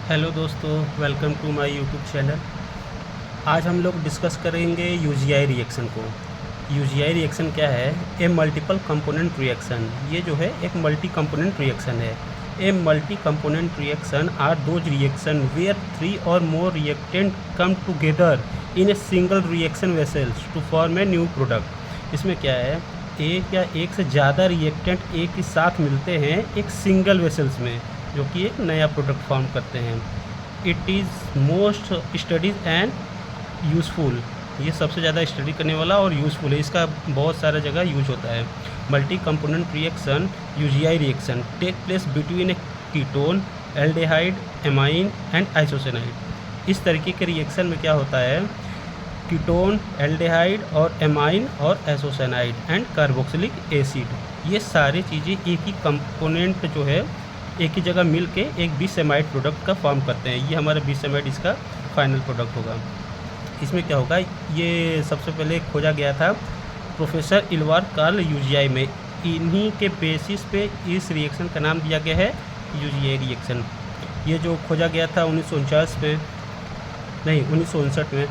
Hello दोस्तों, welcome to my YouTube channel. आज हम लोग डिस्कस करेंगे यूजीआई रिएक्शन को। यूजीआई रिएक्शन क्या है? A multiple component reaction. ये जो है एक मल्टी कंपोनेंट रिएक्शन है। A multi component reaction are those reactions where 3 और more reactant come together in a single reaction vessels to form a new product. इसमें क्या है, एक या एक से ज़्यादा रिएक्टेंट एक ही साथ मिलते हैं एक सिंगल वेसल्स में, जो कि एक नया प्रोडक्ट फॉर्म करते हैं। It is most studies and useful. ये सबसे ज़्यादा स्टडी करने वाला और यूज़फुल है, इसका बहुत सारा जगह यूज होता है। Multi component reaction UGI reaction take place between a ketone, aldehyde, amine and isocyanide. इस तरीके के रिएक्शन में क्या होता है, कीटोन, एल्डिहाइड और एमाइन और आइसोसेनाइड एंड कार्बोक्सिलिक एसिड, ये सारी चीज़ें एक ही कंपोनेंट जो है एक ही जगह मिल के एक बीसेमाइड प्रोडक्ट का फॉर्म करते हैं। ये हमारा बीसेमाइड इसका फाइनल प्रोडक्ट होगा। इसमें क्या होगा, ये सबसे पहले खोजा गया था प्रोफेसर इल्वार कार्ल यूजीआई में। इन्हीं के बेसिस पे इस रिएक्शन का नाम दिया गया है यूजीआई रिएक्शन। ये जो खोजा गया था 1949 में, नहीं 1959 में।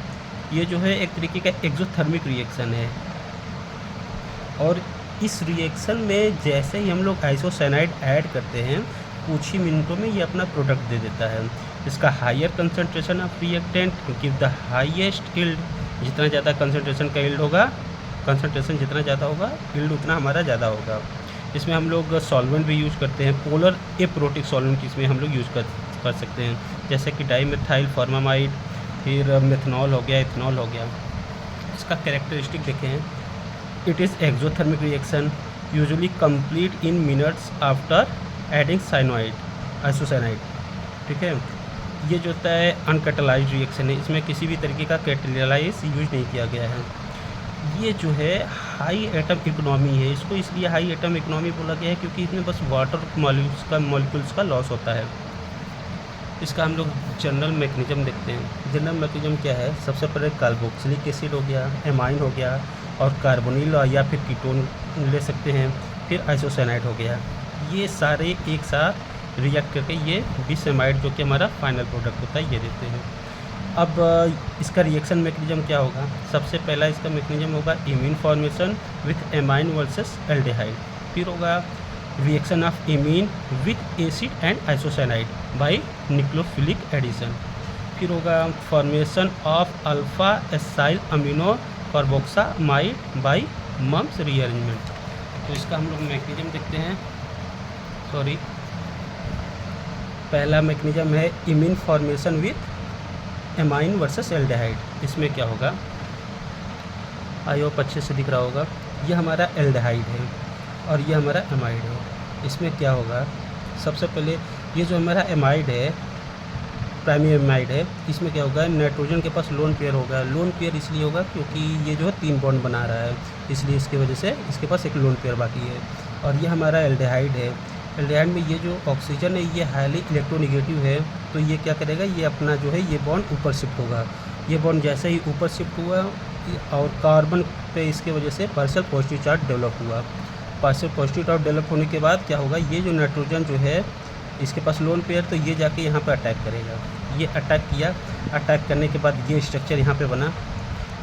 ये जो है एक तरीके का एक्सोथर्मिक रिएक्शन है, और इस रिएक्शन में जैसे ही हम लोग आइसोसाइनाइड ऐड करते हैं, कुछ ही मिनटों में ये अपना प्रोडक्ट दे देता है। इसका higher concentration of reactant give the highest yield. जितना ज़्यादा कंसंट्रेशन का यील्ड होगा, कंसंट्रेशन जितना ज़्यादा होगा, यील्ड उतना हमारा ज़्यादा होगा। इसमें हम लोग सॉल्वेंट भी यूज़ करते हैं, पोलर एप्रोटिक सॉल्वेंट इसमें हम लोग यूज़ कर सकते हैं, जैसे कि डाईमेथाइल फॉर्मामाइड, फिर मेथनॉल हो गया, इथनॉल हो गया। इसका कैरेक्टरिस्टिक देखें, it is exothermic reaction usually complete in minutes after adding cyanide isocyanide. ठीक है, ये जो होता है अनकैटालाइज्ड रिएक्शन है, इसमें किसी भी तरीके का कैटालाइज यूज नहीं किया गया है। ये जो है हाई एटम इकोनॉमी है, इसको इसलिए हाई एटम इकोनॉमी बोला गया है क्योंकि इसमें बस वाटर मॉलिक्यूल्स का लॉस होता है। इसका हम लोग जनरल मैकेनिज्म देखते हैं। जनरल मैकेनिज्म क्या है, सबसे पहले कार्बोक्सिलिक एसिड हो गया, एमाइन हो गया और कार्बोनिल या फिर कीटोन ले सकते हैं, फिर आइसोसाइनाइड हो गया। ये सारे एक साथ रिएक्ट करके ये बीसेमाइड जो कि हमारा फाइनल प्रोडक्ट होता है, ये देते हैं। अब इसका रिएक्शन मैकेनिज्म क्या होगा? सबसे पहला इसका मैकेनिज्म होगा imine formation with amine versus aldehyde. फिर होगा reaction of imine with acid and isocyanide by nucleophilic addition. फिर होगा formation of alpha acyl amino carboxamide by Mumm's rearrangement. तो इसका हम लोग मैकेनिज्म देखते हैं। पहला मैकेनिज्म है imine formation with amine versus aldehyde. इसमें क्या होगा, आई होप अच्छे से दिख रहा होगा, ये हमारा एल्डिहाइड है और ये हमारा एमाइड है। इसमें क्या होगा, सबसे पहले ये जो हमारा एमाइड है, प्राइमरी एमाइड है, इसमें क्या होगा, नाइट्रोजन के पास लोन पेयर होगा। लोन पेयर इसलिए होगा क्योंकि ये जो है 3 बॉन्ड बना रहा है, इसलिए इसकी वजह से इसके पास एक लोन पेयर बाकी है। और ये हमारा एल्डिहाइड है। एल्डिहाइड में ये जो ऑक्सीजन है ये हाईली इलेक्ट्रोनेगेटिव है, तो ये क्या करेगा, ये अपना जो है ये बॉन्ड ऊपर शिफ्ट होगा। ये बॉन्ड जैसे ही ऊपर शिफ्ट हुआ और कार्बन पे इसके वजह से पार्शियल पॉजिटिव चार्ज डेवलप हुआ। पार्शियल पॉजिटिव चार्ज डेवलप होने के बाद क्या होगा, ये जो नाइट्रोजन जो है इसके पास लोन पेयर, तो ये जाके यहाँ पे अटैक करेगा। ये अटैक किया, अटैक करने के बाद ये स्ट्रक्चर यहाँ पे बना।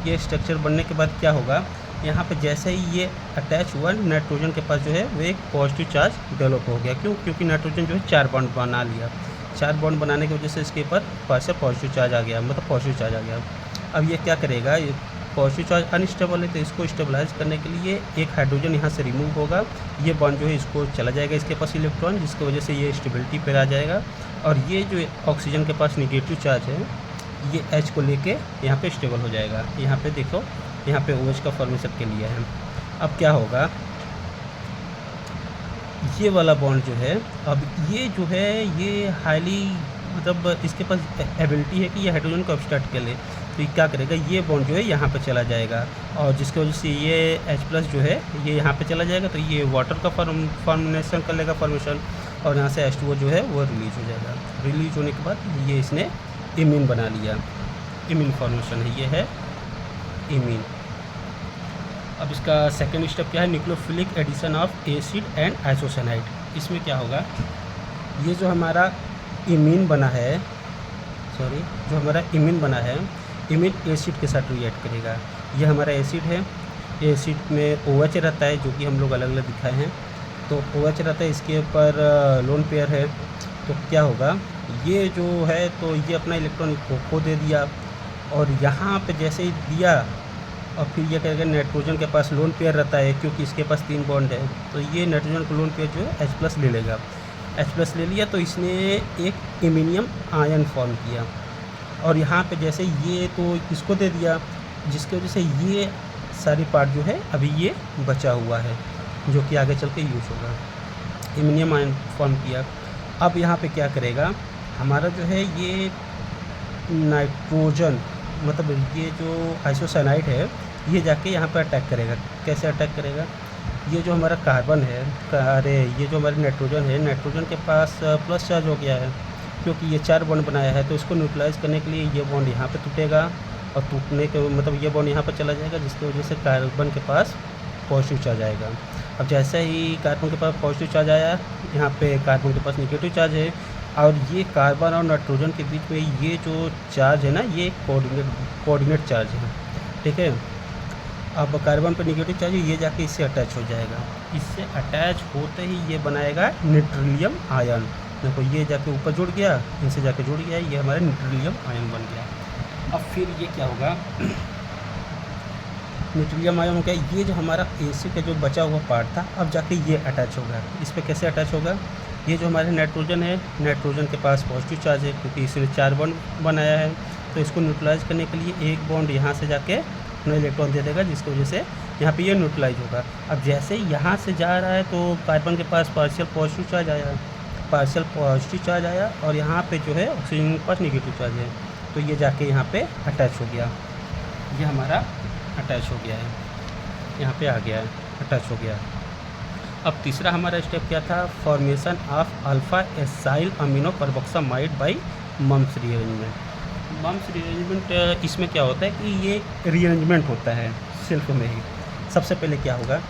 ये स्ट्रक्चर बनने के बाद क्या होगा, यहाँ पे जैसे ही ये अटैच हुआ, नाइट्रोजन के पास जो है वो एक पॉजिटिव चार्ज डेवलप हो गया। क्यों? क्योंकि नाइट्रोजन जो है 4 बॉन्ड बना लिया। 4 बॉन्ड बनाने की वजह से इसके ऊपर पार्शियल पॉजिटिव चार्ज आ गया, मतलब पॉजिटिव चार्ज आ गया। अब ये क्या करेगा, ये पॉजिटिव चार्ज अनस्टेबल है, तो इसको स्टेबलाइज करने के लिए एक हाइड्रोजन यहाँ से रिमूव होगा। ये बॉन्ड जो है इसको चला जाएगा इसके पास इलेक्ट्रॉन, जिसकी वजह से ये स्टेबिलिटी पर आ जाएगा। और ये जो ऑक्सीजन के पास निगेटिव चार्ज है, ये H को लेके यहाँ पे स्टेबल हो जाएगा। यहाँ पे देखो, यहाँ पे OH का फॉर्मेशन के लिए है। अब क्या होगा, ये वाला बॉन्ड जो है, अब ये जो है ये हाईली, मतलब इसके पास एबिलिटी है कि ये हाइड्रोजन को ऑब्स्ट्रक्ट कर ले। तो ये क्या करेगा, ये बॉन्ड जो है यहाँ पे चला जाएगा, और जिसकी वजह से ये H+ जो है ये यहाँ पे चला जाएगा, तो ये वाटर का फॉर्मेशन कर लेगा फॉर्मेशन, और यहाँ से H2O जो है वो रिलीज हो जाएगा। रिलीज होने के बाद ये इसने इमीन बना लिया। इमीन फॉर्मेशन है, ये है इमीन। अब इसका सेकेंड स्टेप क्या है, nucleophilic addition of acid and isocyanide. इसमें क्या होगा, ये जो हमारा इमीन बना है जो हमारा इमिन बना है, इमिन एसिड के साथ रिएक्ट करेगा। ये हमारा एसिड है, एसिड में OH रहता है जो कि हम लोग अलग अलग दिखाए हैं। तो OH रहता है, इसके ऊपर लोन पेयर है। तो क्या होगा, ये जो है तो ये अपना इलेक्ट्रॉन खो दे दिया, और यहाँ पे जैसे ही दिया और फिर ये कहेगा नाइट्रोजन के पास लोन पेयर रहता है क्योंकि इसके पास 3 बॉन्ड है, तो ये नाइट्रोजन का लोन पेयर जो है H+ ले लेगा। H+ ले लिया तो इसने एक इमिनियम आयन फॉर्म किया, और यहाँ पे जैसे ये तो इसको दे दिया, जिसकी वजह से ये सारी पार्ट जो है अभी ये बचा हुआ है जो कि आगे चल के यूज होगा। इमिनियम आयन फॉर्म किया। अब यहाँ पे क्या करेगा, हमारा जो है ये नाइट्रोजन, मतलब ये जो आइसोसाइनाइड है, ये जाके यहाँ पर अटैक करेगा। कैसे अटैक करेगा, ये जो हमारा कार्बन है, ये जो हमारी नाइट्रोजन है, नाइट्रोजन के पास प्लस चार्ज हो गया है क्योंकि ये 4 बॉन्ड बनाया है। तो इसको न्यूट्रलाइज करने के लिए ये बॉन्ड यहाँ पे टूटेगा, और टूटने के मतलब ये बॉन्ड यहाँ पर चला जाएगा, जिसकी वजह से कार्बन के पास पॉजिटिव चार्ज आएगा। अब जैसे ही कार्बन के पास पॉजिटिव चार्ज आया, यहाँ पे कार्बन के पास नेगेटिव चार्ज है, और ये कार्बन और नाइट्रोजन के बीच में ये जो चार्ज है ना, ये कोऑर्डिनेट चार्ज है, ठीक है। अब कार्बन पर नेगेटिव चार्ज है, ये जाके इससे अटैच हो जाएगा। इससे अटैच होते ही ये बनाएगा न्यूट्रिलियम आयन। देखो ये जाके ऊपर जुड़ गया, इनसे जाके जुड़ गया, ये हमारा न्यूट्रिलियम आयन बन गया। अब फिर ये क्या होगा, न्यूट्रिलियम आयन हो गया। ये जो हमारा एसिड का जो बचा हुआ पार्ट था, अब जाके ये अटैच होगा। इस पर कैसे अटैच होगा, ये जो हमारे नाइट्रोजन है, नाइट्रोजन के पास पॉजिटिव चार्ज है क्योंकि इसने 4 बॉन्ड बनाया है, तो इसको न्यूट्रलाइज करने के लिए एक बॉन्ड यहाँ से जाके अपना इलेक्ट्रॉन दे देगा, जिसकी वजह से यहाँ पे ये न्यूट्रलाइज होगा। अब जैसे ही यहाँ से जा रहा है तो कार्बन के पास पार्शियल पॉजिटिव चार्ज आया, और यहाँ पे जो है ऑक्सीजन के पास नेगेटिव चार्ज है, तो ये जाके यहाँ पे अटैच हो गया। ये हमारा अटैच हो गया है, यहाँ पे आ गया है, अटैच हो गया। अब तीसरा हमारा स्टेप क्या था, formation of alpha acyl amino carboxamide by Mumm's rearrangement. Mumm's rearrangement इसमें क्या होता है कि ये रीअरेंजमेंट होता है सेल्फ में ही। सबसे पहले क्या होगा,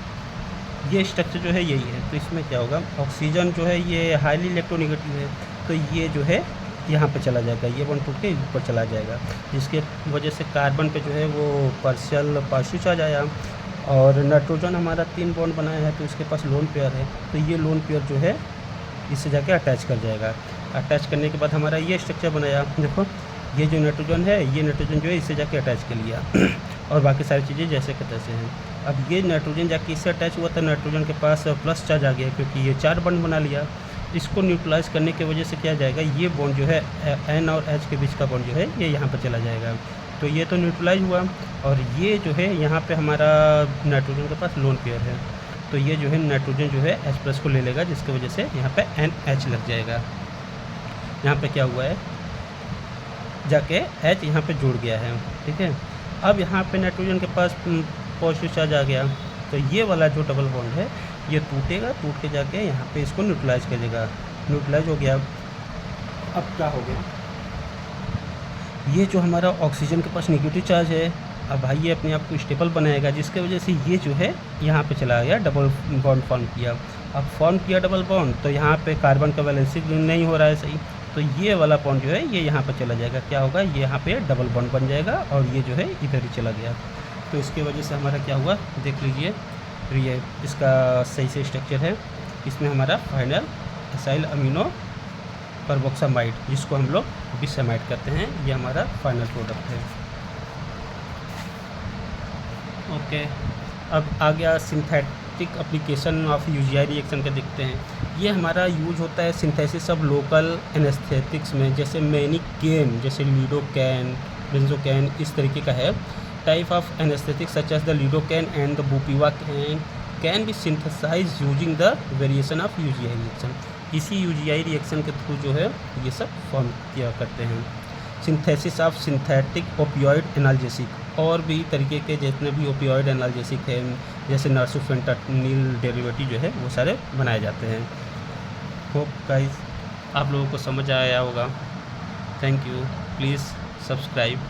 ये स्ट्रक्चर जो है यही है, तो इसमें क्या होगा, ऑक्सीजन जो है ये हाईली इलेक्ट्रोनेगेटिव है, तो ये जो है यहाँ पे चला जाएगा, ये बॉन्ड टूट के ऊपर चला जाएगा, जिसके वजह से कार्बन पे जो है वो पार्शियल पॉजिटिव चार्ज आया, और नाइट्रोजन हमारा 3 बॉन्ड बनाया है तो इसके पास लोन पेयर है, तो ये लोन पेयर जो है इससे जाके अटैच कर जाएगा। अटैच करने के बाद हमारा ये स्ट्रक्चर बनाया। देखो ये जो नाइट्रोजन है, ये नाइट्रोजन जो है इससे जाके अटैच कर लिया और बाकी सारी चीज़ें जैसे के तैसे हैं। अब ये नाइट्रोजन जाके इससे अटैच हुआ था, नाइट्रोजन के पास प्लस चार्ज आ गया क्योंकि ये 4 बॉन्ड बना लिया। इसको न्यूट्रलाइज करने की वजह से क्या जाएगा, ये बॉन्ड जो है N और H के बीच का बॉन्ड जो है ये यहाँ पर चला जाएगा, तो ये तो न्यूट्रलाइज हुआ। और ये जो है यहाँ पे हमारा नाइट्रोजन के पास लोन पेयर है, तो ये जो है नाइट्रोजन जो है H+ को ले लेगा, जिसकी वजह से यहाँ पे NH लग जाएगा। यहाँ पे क्या हुआ है, जाके H यहाँ पे जुड़ गया है, ठीक है। अब यहाँ पे नाइट्रोजन के पास पॉजिटिव चार्ज आ गया, तो ये वाला जो डबल बॉन्ड है ये टूटेगा, टूट के जाके यहाँ पे इसको न्यूट्रलाइज कर देगा। न्यूट्रलाइज हो गया। अब क्या हो गया, ये जो हमारा ऑक्सीजन के पास नेगेटिव चार्ज है, अब भाई ये अपने आप को स्टेबल बनाएगा, जिसके वजह से ये जो है यहाँ पे चला गया, डबल बॉन्ड फॉर्म किया। अब फॉर्म किया डबल बॉन्ड, तो यहाँ पे कार्बन का वैलेंसी नहीं हो रहा है सही, तो ये वाला बॉन्ड जो है ये यहाँ पर चला जाएगा। क्या होगा, ये यहाँ पे डबल बॉन्ड बन जाएगा और ये जो है इधर ही चला गया। तो इसकी वजह से हमारा क्या हुआ, देख लीजिए, ये इसका सही से स्ट्रक्चर है। इसमें हमारा फाइनल एसाइल अमीनो कार्बोक्सामाइड, जिसको हम लोग बिसैमाइड करते हैं, ये हमारा फाइनल प्रोडक्ट है। ओके, अब आ गया synthetic application of UGI reaction का देखते हैं। ये हमारा यूज होता है सिंथेसिस ऑफ लोकल एनेस्थेटिक्स में, जैसे मैनिकेन, जैसे लिडोकैन, बेंजोकैन, इस तरीके का है। Type of anaesthetics such as the lidocaine and the bupivacaine can be synthesise using the variation of UGI reaction. इसी यूजीआई रिएक्शन के थ्रू जो है ये सब फॉर्म किया करते हैं। Synthesis of synthetic opioid analgesic, और भी तरीके के जितने भी ओपियोइड एनाल्जेसिक हैं, जैसे नर्सोफेंटानिल डेरिवेटिव जो है वो सारे बनाए जाते हैं। होप गाइस आप लोगों को समझ आया होगा। Thank you, please subscribe.